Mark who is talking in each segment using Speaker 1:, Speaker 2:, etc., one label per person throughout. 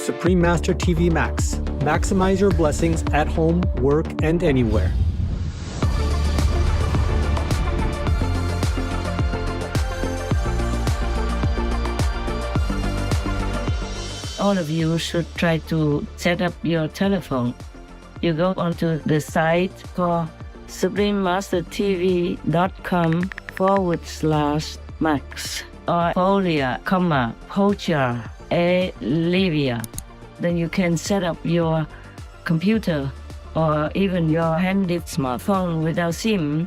Speaker 1: Supreme Master TV Max. Maximize your blessings at home, work, and anywhere.
Speaker 2: All of you should try to set up your telephone. You go onto the site called suprememastertv.com/max or Folia, Pocha, Livia. Then you can set up your computer or even your handy smartphone without SIM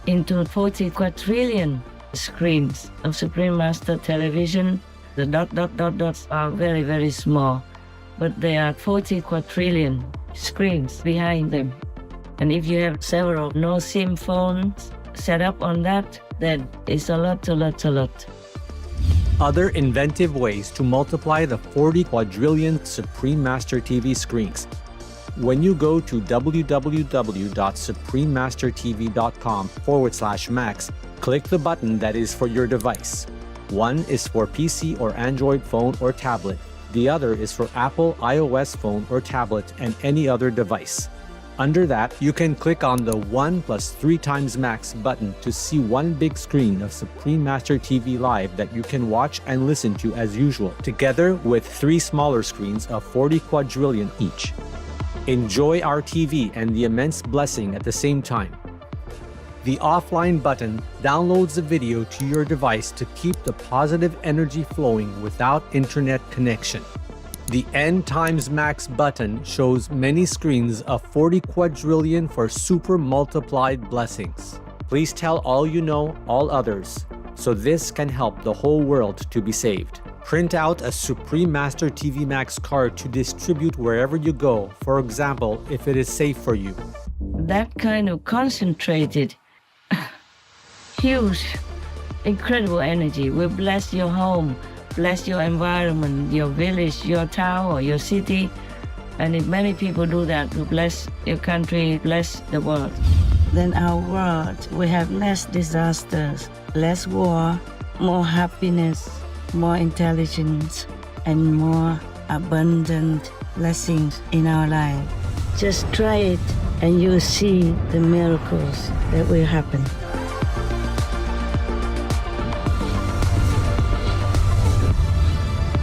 Speaker 2: into 40 quadrillion screens of Supreme Master Television. The dots are very, very small, but there are 40 quadrillion screens behind them. And if you have several no-SIM phones set up on that, then it's a lot.
Speaker 1: Other inventive ways to multiply the 40 quadrillion Supreme Master TV screens. When you go to www.suprememastertv.com/max, click the button that is for your device. One is for PC or Android phone or tablet. The other is for Apple iOS phone or tablet and any other device. Under that, you can click on the 1 + 3 times max button to see one big screen of Supreme Master TV Live that you can watch and listen to as usual, together with 3 smaller screens of 40 quadrillion each. Enjoy our TV and the immense blessing at the same time. The offline button downloads the video to your device to keep the positive energy flowing without internet connection. The N times max button shows many screens of 40 quadrillion for super multiplied blessings. Please tell all you know, all others, so this can help the whole world to be saved. Print out a Supreme Master TV Max card to distribute wherever you go, for example, if it is safe for you.
Speaker 2: That kind of concentrated, huge, incredible energy will bless your home, bless your environment, your village, your town, or your city. And if many people do that, will bless your country, bless the world. Then our world will have less disasters, less war, more happiness, more intelligence, and more abundant blessings in our life. Just try it and you'll see the miracles that will happen.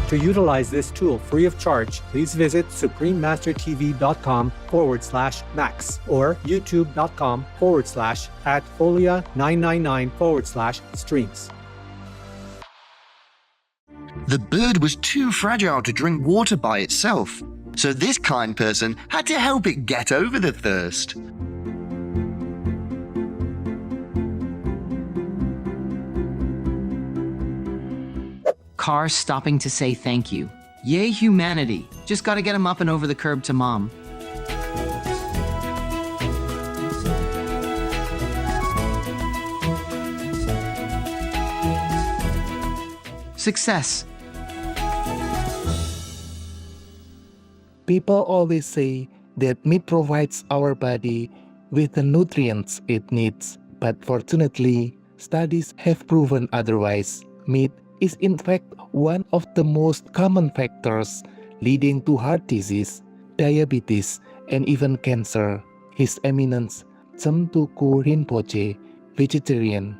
Speaker 1: To utilize this tool free of charge, please visit suprememastertv.com/max or youtube.com/@folia999/streams.
Speaker 3: The bird was too fragile to drink water by itself, so this kind person had to help it get over the thirst.
Speaker 4: Cars stopping to say thank you. Yay, humanity. Just gotta get him up and over the curb to mom. Success.
Speaker 5: People always say that meat provides our body with the nutrients it needs, but fortunately, studies have proven otherwise. Meat is in fact one of the most common factors leading to heart disease, diabetes, and even cancer. His Eminence Tsemtuku Rinpoche, vegetarian.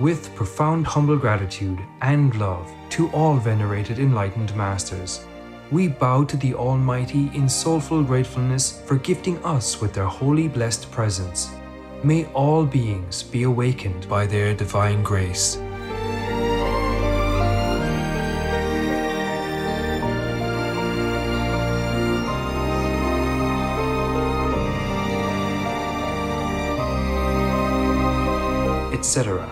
Speaker 6: With profound humble gratitude and love to all venerated enlightened masters, we bow to the Almighty in soulful gratefulness for gifting us with their holy blessed presence. May all beings be awakened by their divine grace. Etc.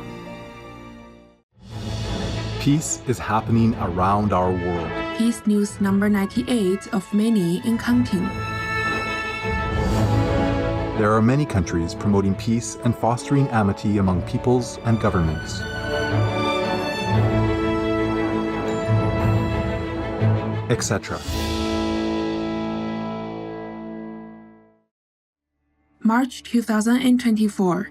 Speaker 7: Peace is happening around our world.
Speaker 8: Peace News number 98 of many and counting.
Speaker 7: There are many countries promoting peace and fostering amity among peoples and governments. etc.
Speaker 8: March 2024.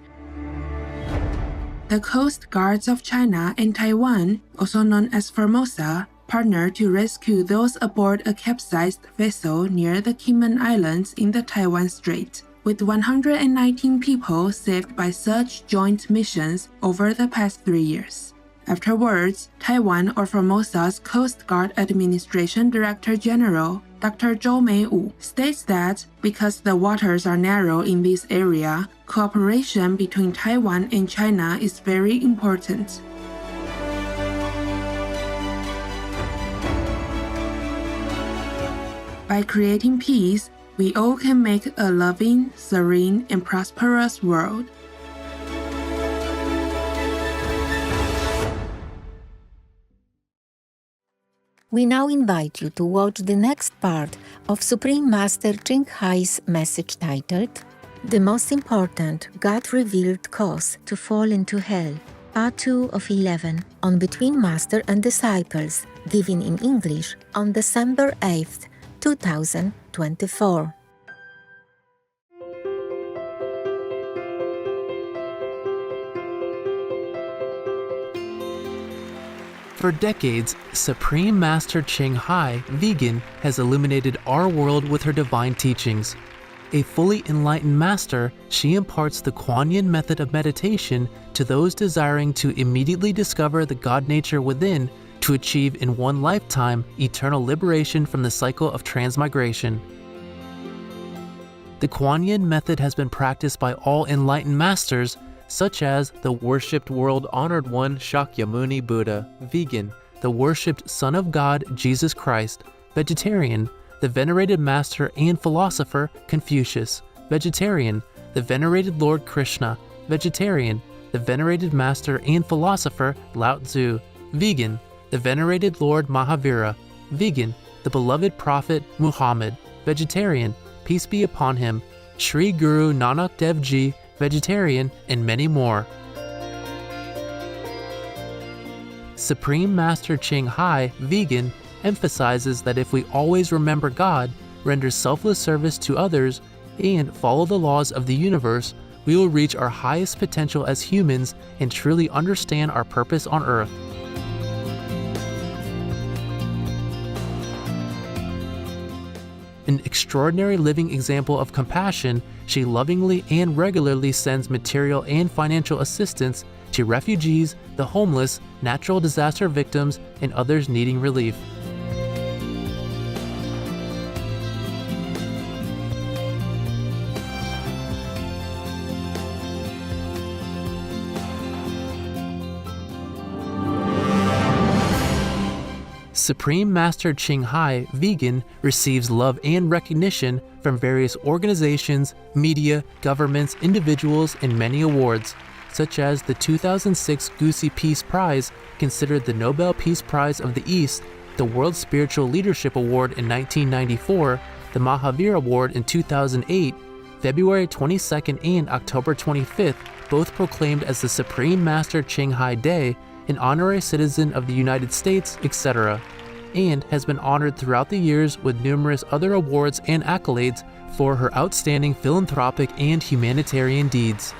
Speaker 8: The Coast Guards of China and Taiwan, also known as Formosa, partnered to rescue those aboard a capsized vessel near the Kinmen Islands in the Taiwan Strait, with 119 people saved by such joint missions over the past 3 years. Afterwards, Taiwan or Formosa's Coast Guard Administration Director General, Dr. Zhou Meiwu, states that because the waters are narrow in this area, cooperation between Taiwan and China is very important. By creating peace, we all can make a loving, serene, and prosperous world.
Speaker 9: We now invite you to watch the next part of Supreme Master Ching Hai's message titled, The Most Important God-Revealed Cause to Fall into Hell, Part 2 of 11, on Between Master and Disciples, given in English on December 8th, 2024.
Speaker 10: For decades, Supreme Master Ching Hai, vegan, has illuminated our world with her divine teachings. A fully enlightened master, she imparts the Kuan Yin method of meditation to those desiring to immediately discover the God nature within to achieve in one lifetime eternal liberation from the cycle of transmigration. The Kuan Yin method has been practiced by all enlightened masters, such as the worshipped world honored one Shakyamuni Buddha, vegan, the worshipped Son of God Jesus Christ, vegetarian, the venerated master and philosopher Confucius, vegetarian, the venerated Lord Krishna, vegetarian, the venerated master and philosopher Lao Tzu, vegan, the venerated Lord Mahavira, vegan, the beloved prophet Muhammad, vegetarian, peace be upon him, Sri Guru Nanak Dev Ji, vegetarian, and many more. Supreme Master Ching Hai, vegan, emphasizes that if we always remember God, render selfless service to others, and follow the laws of the universe, we will reach our highest potential as humans and truly understand our purpose on earth. An extraordinary living example of compassion, she lovingly and regularly sends material and financial assistance to refugees, the homeless, natural disaster victims, and others needing relief. Supreme Master Ching Hai, vegan, receives love and recognition from various organizations, media, governments, individuals, and many awards, such as the 2006 Gusi Peace Prize, considered the Nobel Peace Prize of the East, the World Spiritual Leadership Award in 1994, the Mahavir Award in 2008, February 22nd and October 25th, both proclaimed as the Supreme Master Ching Hai Day, an honorary citizen of the United States, etc., and has been honored throughout the years with numerous other awards and accolades for her outstanding philanthropic and humanitarian deeds.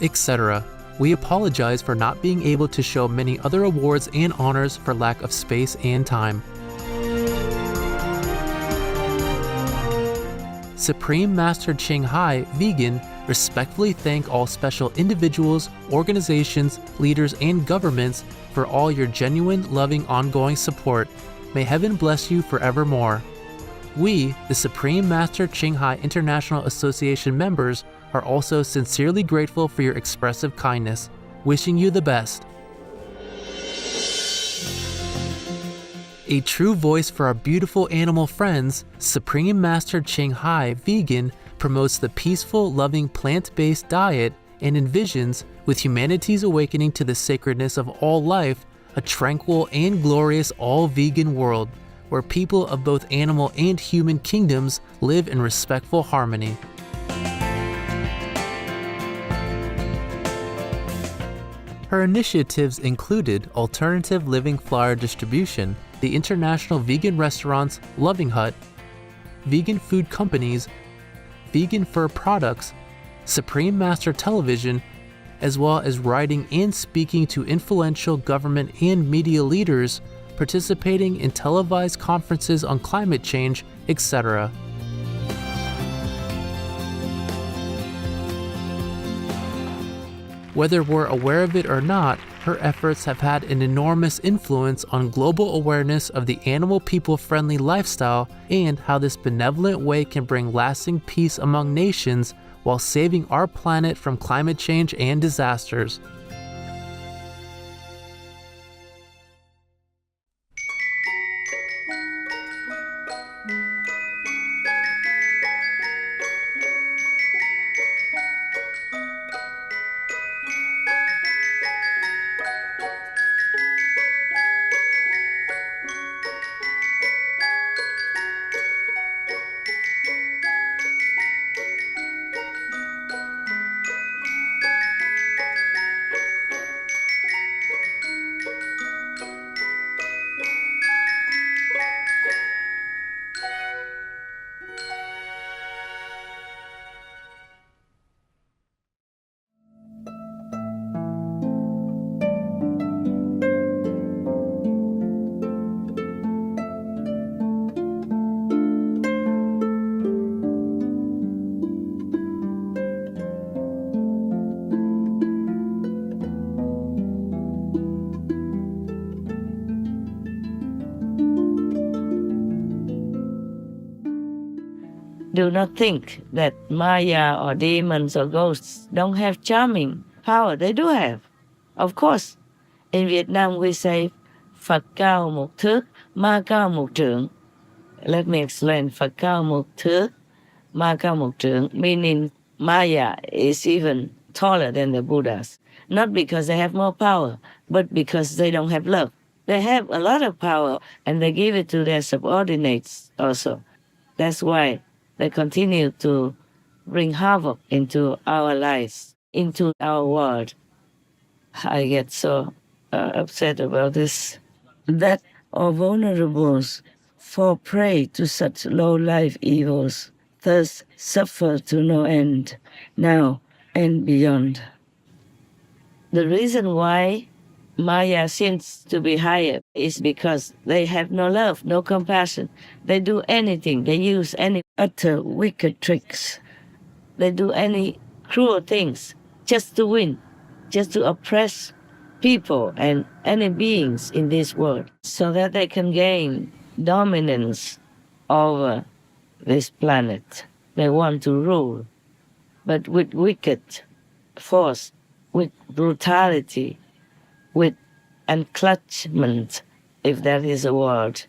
Speaker 10: etc. We apologize for not being able to show many other awards and honors for lack of space and time. Supreme Master Ching Hai, Vegan, respectfully thank all special individuals, organizations, leaders, and governments for all your genuine, loving, ongoing support. May heaven bless you forevermore. We, the Supreme Master Ching Hai International Association members, are also sincerely grateful for your expressive kindness. Wishing you the best. A true voice for our beautiful animal friends, Supreme Master Ching Hai, Vegan, promotes the peaceful, loving, plant-based diet and envisions, with humanity's awakening to the sacredness of all life, a tranquil and glorious all-vegan world, where people of both animal and human kingdoms live in respectful harmony. Her initiatives included alternative living flyer distribution, the international vegan restaurants Loving Hut, vegan food companies, vegan fur products, Supreme Master Television, as well as writing and speaking to influential government and media leaders, participating in televised conferences on climate change, etc. Whether we're aware of it or not, her efforts have had an enormous influence on global awareness of the animal people-friendly lifestyle and how this benevolent way can bring lasting peace among nations while saving our planet from climate change and disasters.
Speaker 2: Do not think that Maya or demons or ghosts don't have charming power. They do have. Of course, in Vietnam we say Phật cao một thước, ma cao một trượng. Let me explain. Phật cao một thước, ma cao một trượng, meaning Maya is even taller than the Buddhas. Not because they have more power, but because they don't have love. They have a lot of power and they give it to their subordinates also. That's why they continue to bring havoc into our lives, into our world. I get so upset about this. That are vulnerables fall prey to such low-life evils, thus suffer to no end, now and beyond. The reason why Maya seems to be higher is because they have no love, no compassion. They do anything. They use any utter wicked tricks. They do any cruel things just to win, just to oppress people and any beings in this world so that they can gain dominance over this planet. They want to rule, but with wicked force, with brutality, with encroachment, if that is a word,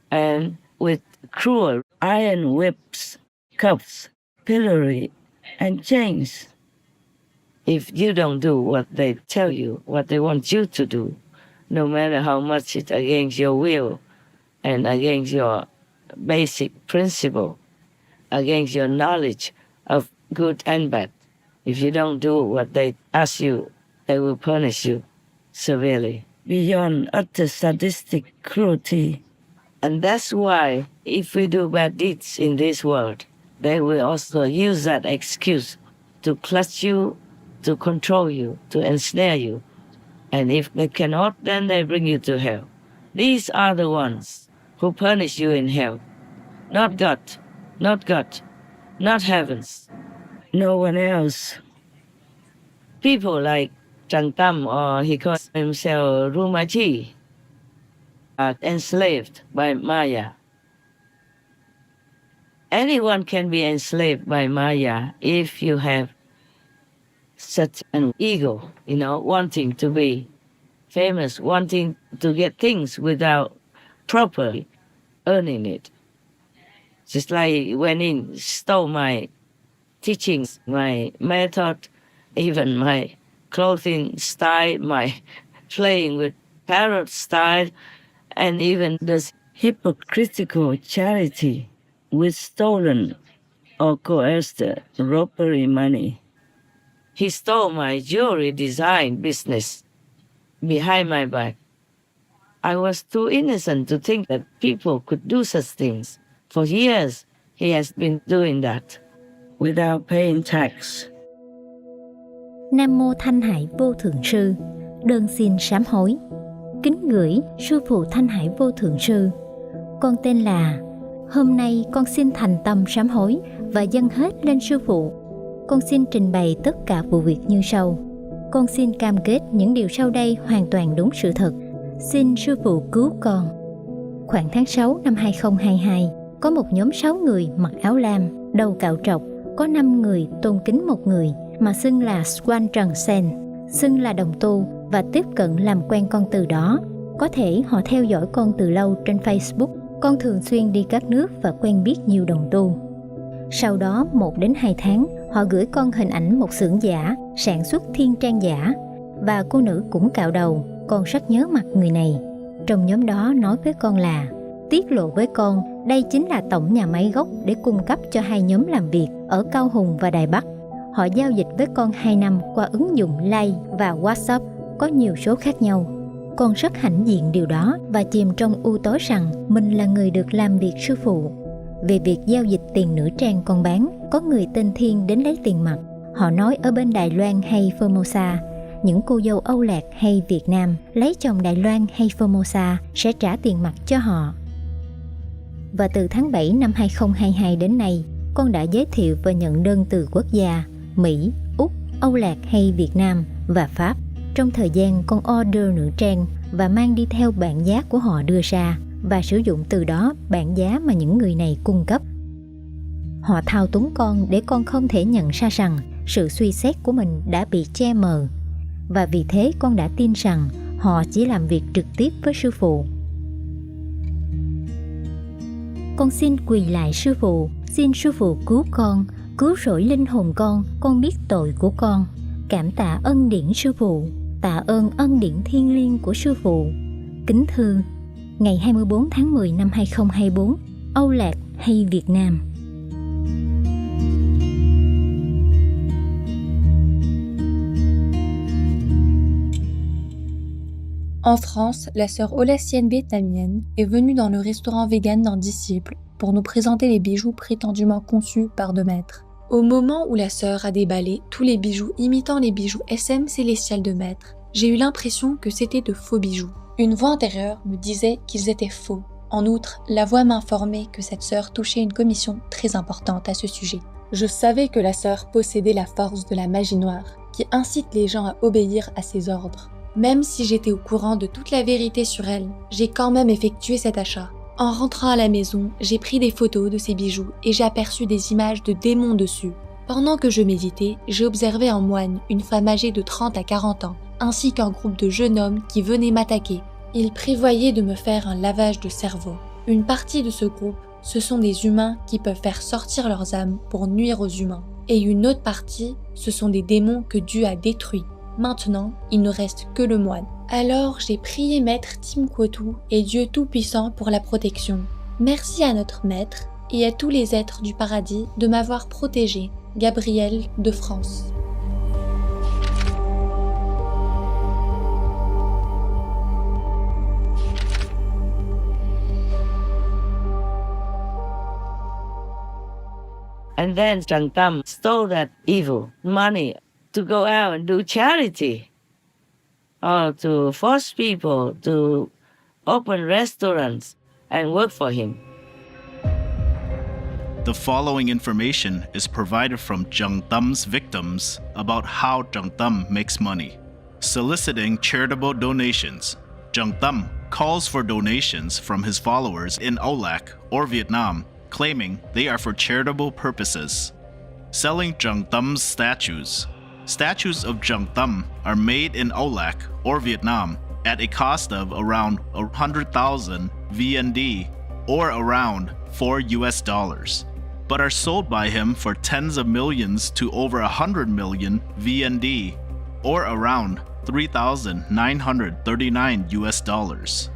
Speaker 2: and with cruel iron whips, cuffs, pillory, and chains. If you don't do what they tell you, what they want you to do, no matter how much it's against your will and against your basic principle, against your knowledge of good and bad, if you don't do what they ask you, they will punish you severely, beyond utter sadistic cruelty. And that's why if we do bad deeds in this world, they will also use that excuse to clutch you to control you, to ensnare you. And if they cannot, then they bring you to hell. These are the ones who punish you in hell. Not God, not God, not heavens, no one else. People like Trần Tâm, or he calls himself Rumaji, are enslaved by Maya. Anyone can be enslaved by Maya if you have such an ego, wanting to be famous, wanting to get things without properly earning it. Just like when he stole my teachings, my method, even my clothing style, my playing with parrot style, and even this hypocritical charity with stolen or coerced robbery money. He stole my jewelry design business behind my back. I was too innocent to think that people could do such things. For years, he has been doing that without paying tax.
Speaker 11: Nam Mô Thanh Hải Vô Thượng Sư, đơn xin sám hối. Kính gửi Sư Phụ Thanh Hải Vô Thượng Sư. Con tên là, hôm nay con xin thành tâm sám hối và dâng hết lên Sư Phụ. Con xin trình bày tất cả vụ việc như sau. Con xin cam kết những điều sau đây hoàn toàn đúng sự thật. Xin Sư Phụ cứu con. Khoảng tháng 6 năm 2022, có một nhóm 6 người mặc áo lam, đầu cạo trọc, có 5 người tôn kính một người mà xưng là Swan Trần Sen, xưng là đồng tu và tiếp cận làm quen con từ đó. Có thể họ theo dõi con từ lâu trên Facebook. Con thường xuyên đi các nước và quen biết nhiều đồng tu. Sau đó 1 đến 2 tháng, họ gửi con hình ảnh một xưởng giả sản xuất thiên trang giả, và cô nữ cũng cạo đầu. Con rất nhớ mặt người này. Trong nhóm đó nói với con là tiết lộ với con đây chính là tổng nhà máy gốc để cung cấp cho 2 nhóm làm việc ở Cao Hùng và Đài Bắc. Họ giao dịch với con 2 năm qua ứng dụng Line và WhatsApp, có nhiều số khác nhau. Con rất hãnh diện điều đó và chìm trong u tối rằng mình là người được làm việc Sư Phụ. Về việc giao dịch tiền nữ trang con bán, có người tên Thiên đến lấy tiền mặt. Họ nói ở bên Đài Loan hay Formosa, những cô dâu Âu Lạc hay Việt Nam lấy chồng Đài Loan hay Formosa sẽ trả tiền mặt cho họ. Và từ tháng 7 năm 2022 đến nay, con đã giới thiệu và nhận đơn từ quốc gia Mỹ, Úc, Âu Lạc hay Việt Nam và Pháp. Trong thời gian con order nữ trang và mang đi theo bảng giá của họ đưa ra và sử dụng từ đó bảng giá mà những người này cung cấp. Họ thao túng con để con không thể nhận ra rằng sự suy xét của mình đã bị che mờ. Và vì thế con đã tin rằng họ chỉ làm việc trực tiếp với Sư Phụ. Con xin quỳ lại Sư Phụ, xin Sư Phụ cứu con, cứu rỗi linh hồn con biết tội của con. Cảm tạ ân điển Sư Phụ, tạ ơn ân điển thiêng liêng của Sư Phụ. Kính thư, ngày 24 tháng 10 năm 2024, Âu Lạc hay Việt Nam.
Speaker 12: En France, la sœur olassienne vietnamienne est venue dans le restaurant vegan d'un disciple pour nous présenter les bijoux prétendument conçus par deux maîtres. Au moment où la sœur a déballé tous les bijoux imitant les bijoux SM célestials de maître, j'ai eu l'impression que c'était de faux bijoux. Une voix intérieure me disait qu'ils étaient faux. En outre, la voix m'informait que cette sœur touchait une commission très importante à ce sujet. Je savais que la sœur possédait la force de la magie noire, qui incite les gens à obéir à ses ordres. Même si j'étais au courant de toute la vérité sur elle, j'ai quand même effectué cet achat. En rentrant à la maison, j'ai pris des photos de ces bijoux et j'ai aperçu des images de démons dessus. Pendant que je méditais, j'ai observé en moine une femme âgée de 30 à 40 ans, ainsi qu'un groupe de jeunes hommes qui venaient m'attaquer. Ils prévoyaient de me faire un lavage de cerveau. Une partie de ce groupe, ce sont des humains qui peuvent faire sortir leurs âmes pour nuire aux humains. Et une autre partie, ce sont des démons que Dieu a détruits. Maintenant, il ne reste que le moine. Alors j'ai prié Maître Timquotu et Dieu Tout-Puissant pour la protection. Merci à notre Maître et à tous les êtres du paradis de m'avoir protégé. Gabriel de France.
Speaker 2: And then Trần Tâm stole that evil money to go out and do charity, or to force people to open restaurants and work for him.
Speaker 13: The following information is provided from Jung Thum's victims about how Jung Thum makes money. Soliciting charitable donations. Jung Thum calls for donations from his followers in Olac or Vietnam, claiming they are for charitable purposes. Selling Jung Thum's statues. Statues of Jung Thum are made in Olac or Vietnam at a cost of around 100,000 VND or around $4, but are sold by him for tens of millions to over 100 million VND or around $3,939.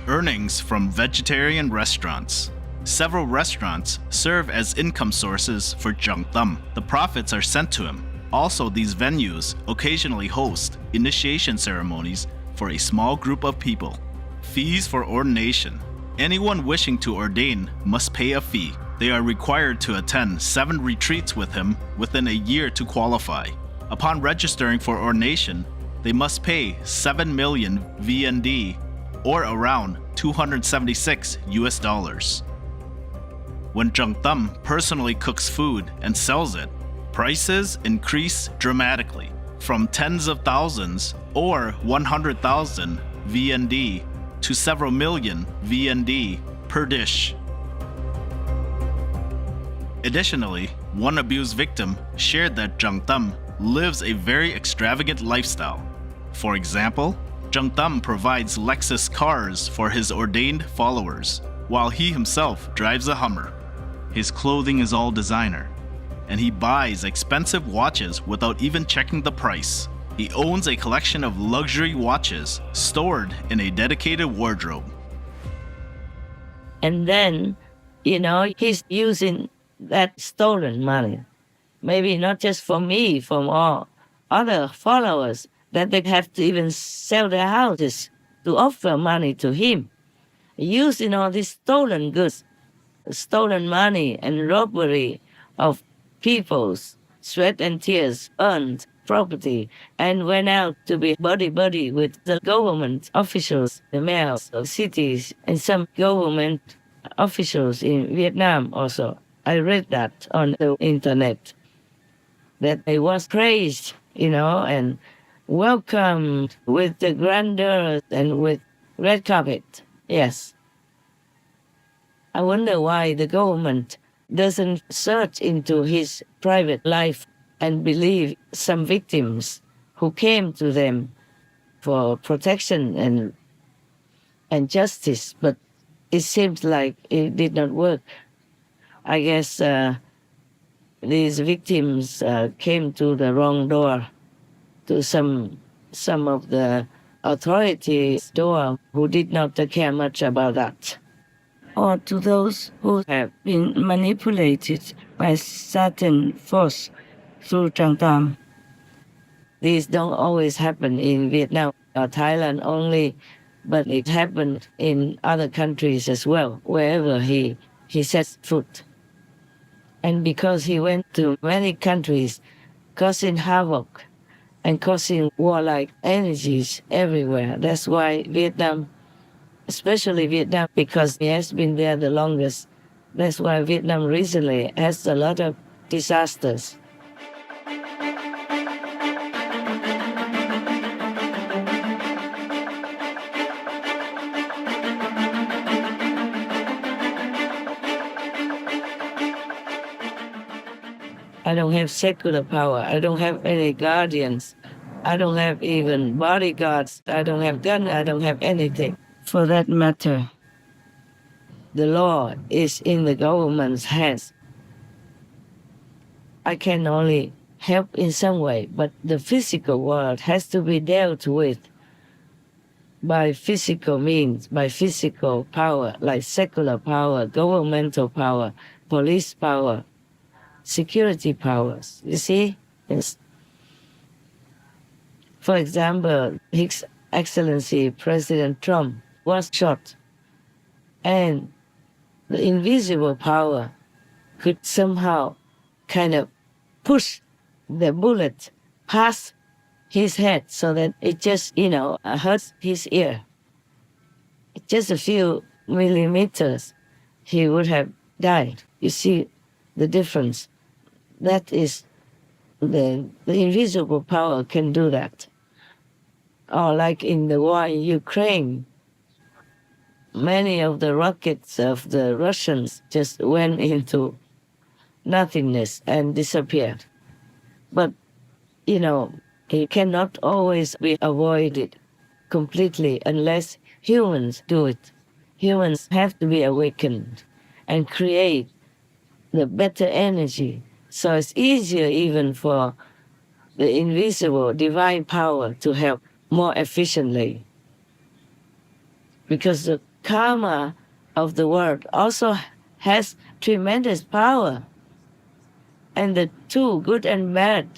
Speaker 13: Earnings from vegetarian restaurants. Several restaurants serve as income sources for Jung Thum. The profits are sent to him. Also, these venues occasionally host initiation ceremonies for a small group of people. Fees for ordination. Anyone wishing to ordain must pay a fee. They are required to attend 7 retreats with him within a year to qualify. Upon registering for ordination, they must pay 7 million VND or around $276. When Jung Thum personally cooks food and sells it, prices increase dramatically from tens of thousands or 100,000 VND to several million VND per dish. Additionally, one abused victim shared that Jung Thum lives a very extravagant lifestyle. For example, Jung Thum provides Lexus cars for his ordained followers, while he himself drives a Hummer. His clothing is all designer, and he buys expensive watches without even checking the price. He owns a collection of luxury watches stored in a dedicated wardrobe.
Speaker 2: And then, he's using that stolen money. Maybe not just for me, from all other followers, that they have to even sell their houses to offer money to him. Using all these stolen goods, stolen money and robbery of people's sweat and tears earned property, and went out to be buddy-buddy with the government officials, the mayors of cities, and some government officials in Vietnam also. I read that on the internet, that they was praised, and welcomed with the grandeur and with red carpet. Yes. I wonder why the government doesn't search into his private life and believe some victims who came to them for protection and justice, but it seems like it did not work. I guess these victims came to the wrong door, to some of the authorities' door who did not care much about that. Or to those who have been manipulated by certain force through Jung Thum. These don't always happen in Vietnam or Thailand only, but it happened in other countries as well, wherever he sets foot. And because he went to many countries, causing havoc and causing warlike energies everywhere. That's why Vietnam, especially Vietnam, because he has been there the longest, that's why Vietnam recently has a lot of disasters. I don't have secular power. I don't have any guardians. I don't have even bodyguards. I don't have gun. I don't have anything. For that matter, the law is in the government's hands. I can only help in some way, but the physical world has to be dealt with by physical means, by physical power, like secular power, governmental power, police power, security powers. You see? Yes. For example, His Excellency President Trump was shot, and the invisible power could somehow kind of push the bullet past his head so that it just, hurts his ear. Just a few millimeters, he would have died. You see the difference? That is the invisible power can do that. Or like in the war in Ukraine, many of the rockets of the Russians just went into nothingness and disappeared. But, it cannot always be avoided completely unless humans do it. Humans have to be awakened and create the better energy. So it's easier even for the invisible divine power to help more efficiently. Because the karma of the world also has tremendous power. And the two, good and bad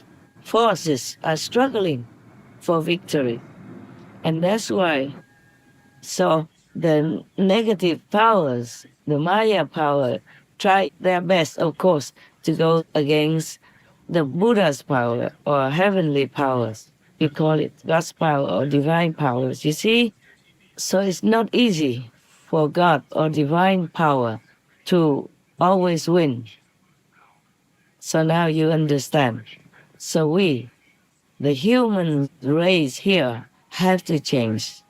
Speaker 2: forces, are struggling for victory. And that's why, so the negative powers, the Maya power, try their best, of course, to go against the Buddha's power or heavenly powers. You call it God's power or divine powers, you see? So it's not easy for God or divine power to always win. So now you understand. So we, the human race here, have to change.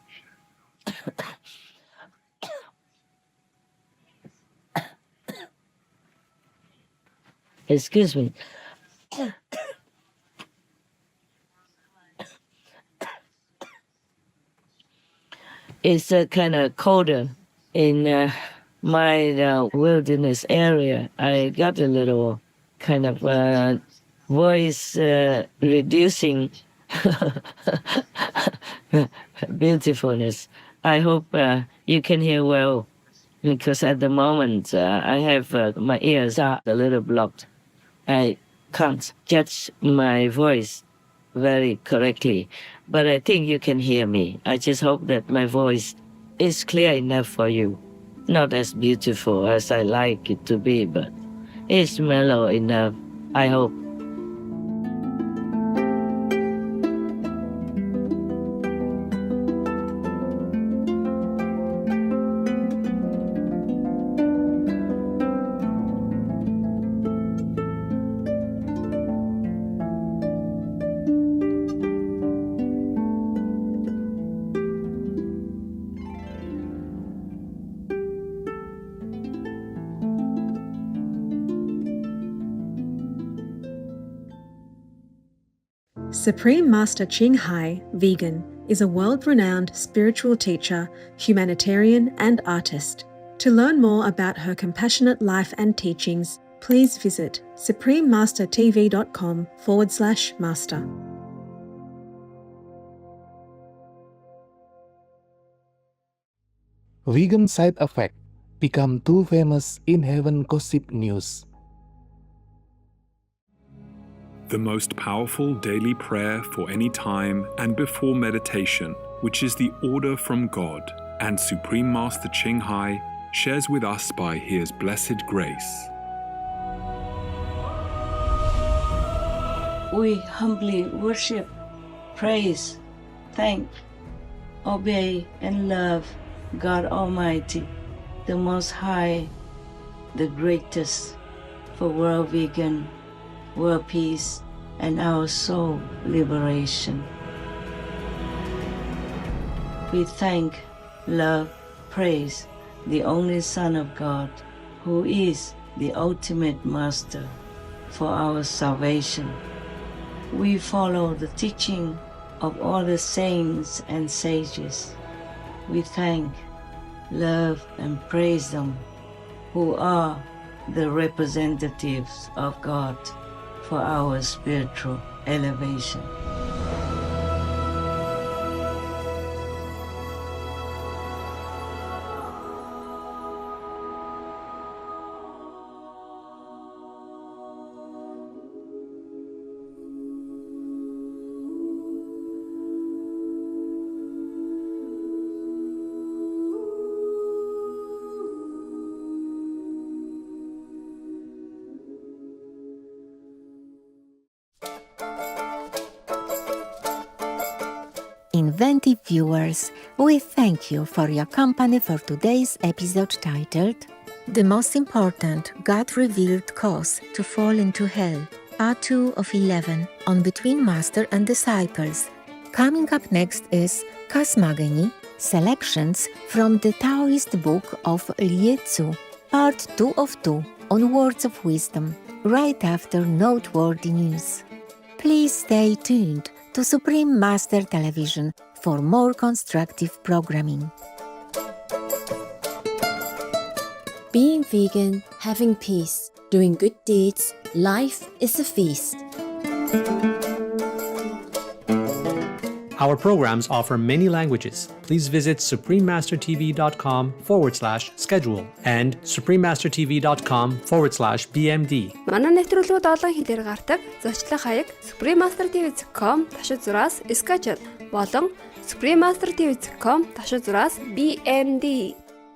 Speaker 2: Excuse me. It's kind of colder in my wilderness area. I got a little kind of voice reducing beautifulness. I hope you can hear well, because at the moment I have my ears are a little blocked. I can't judge my voice very correctly, but I think you can hear me. I just hope that my voice is clear enough for you. Not as beautiful as I like it to be, but it's mellow enough, I hope.
Speaker 14: Supreme Master Ching Hai, vegan, is a world-renowned spiritual teacher, humanitarian, and artist. To learn more about her compassionate life and teachings, please visit suprememastertv.com/master.
Speaker 5: Vegan side effect become too famous in heaven gossip news.
Speaker 15: The most powerful daily prayer for any time and before meditation, which is the order from God, and Supreme Master Ching Hai shares with us by His blessed grace.
Speaker 2: We humbly worship, praise, thank, obey, and love God Almighty, the Most High, the greatest, for world vegan, world peace, and our soul liberation. We thank, love, praise the only Son of God, who is the ultimate Master for our salvation. We follow the teaching of all the saints and sages. We thank, love, and praise them, who are the representatives of God for our spiritual elevation.
Speaker 9: inventive viewers, we thank you for your company for today's episode titled The Most Important God-Revealed Cause to Fall into Hell, Part 2 of 11 on Between Master and Disciples. Coming up next is Cosmogony, Selections from the Taoist book of Liye Tzu, Part 2 of 2 on Words of Wisdom, right after noteworthy news. Please stay tuned to Supreme Master Television for more constructive programming.
Speaker 16: Being vegan, having peace, doing good deeds, life is a feast.
Speaker 1: Our programs offer many languages. Please visit suprememastertv.com/schedule and suprememastertv.com/BMD.
Speaker 17: Манай нэвтрүүлгүүд олон хэлээр гардаг. Зочлох хаяг suprememastertv.com/schedule болон suprememastertv.com/BMD.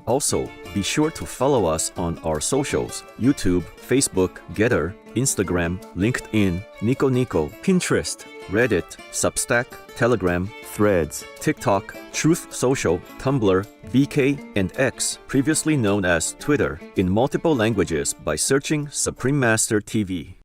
Speaker 18: Also, be sure to follow us on our socials: YouTube, Facebook, Getter, Instagram, LinkedIn, Nico Nico, Pinterest, Reddit, Substack, Telegram, Threads, TikTok, Truth Social, Tumblr, VK, and X, previously known as Twitter, in multiple languages by searching Supreme Master TV.